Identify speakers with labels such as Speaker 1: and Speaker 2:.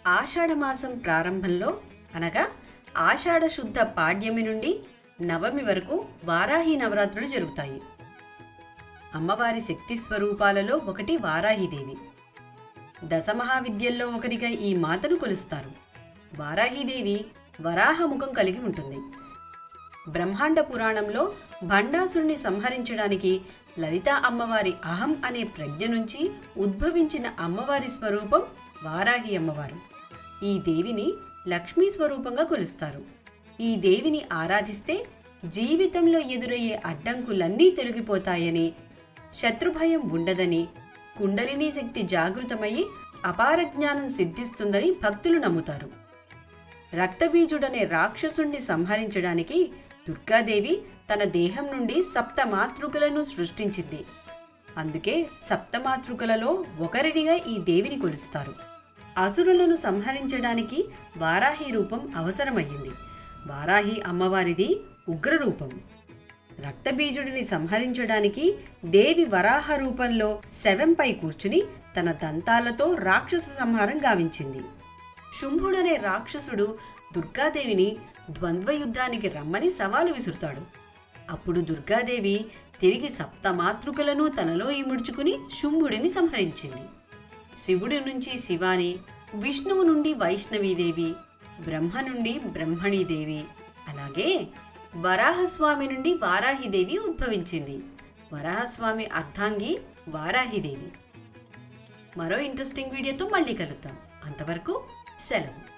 Speaker 1: ఆషాఢమాసం ప్రారంభంలో అనగా ఆషాఢ శుద్ధ పాడ్యమి నుండి నవమి వరకు వారాహి నవరాత్రులు జరుగుతాయి. అమ్మవారి శక్తి స్వరూపాలలో ఒకటి వారాహిదేవి. దశమహావిద్యల్లో ఒకరిగా ఈ మాతను కొలుస్తారు. వారాహిదేవి వరాహముఖం కలిగి ఉంటుంది. బ్రహ్మాండ పురాణంలో భండాసురుని సంహరించడానికి లలితా అమ్మవారి అహం అనే ప్రజ్ఞ నుంచి ఉద్భవించిన అమ్మవారి స్వరూపం వారాహి అమ్మవారు. ఈ దేవిని లక్ష్మీ స్వరూపంగా కొలుస్తారు. ఈ దేవిని ఆరాధిస్తే జీవితంలో ఎదురయ్యే అడ్డంకులన్నీ తొలగిపోతాయని, శత్రుభయం ఉండదని, కుండలినీ శక్తి జాగృతమయ్యి అపార జ్ఞానం సిద్ధిస్తుందని భక్తులు నమ్ముతారు. రక్తబీజుడనే రాక్షసుణ్ణి సంహరించడానికి దుర్గాదేవి తన దేహం నుండి సప్తమాతృకలను సృష్టించింది. అందుకే సప్తమాతృకలలో ఒకరినిగా ఈ దేవిని కొలుస్తారు. అసురులను సంహరించడానికి వారాహి రూపం అవసరమయ్యింది. వారాహి అమ్మవారిది ఉగ్రరూపం. రక్తబీజుడిని సంహరించడానికి దేవి వరాహ రూపంలో శవంపై కూర్చుని తన దంతాలతో రాక్షస సంహారం గావించింది. శుంభుడనే రాక్షసుడు దుర్గాదేవిని ద్వంద్వయుద్ధానికి రమ్మని సవాలు విసురుతాడు. అప్పుడు దుర్గాదేవి తిరిగి సప్తమాతృకలను తనలో ఇముడ్చుకుని శుంభుడిని సంహరించింది. శివుడి నుంచి శివాని, విష్ణువు నుండి వైష్ణవీదేవి, బ్రహ్మ నుండి బ్రహ్మణీదేవి, అలాగే వరాహస్వామి నుండి వారాహిదేవి ఉద్భవించింది. వరాహస్వామి అర్ధాంగి వారాహిదేవి. మరో ఇంట్రెస్టింగ్ వీడియోతో మళ్ళీ కలుద్దాం. అంతవరకు సెలవు.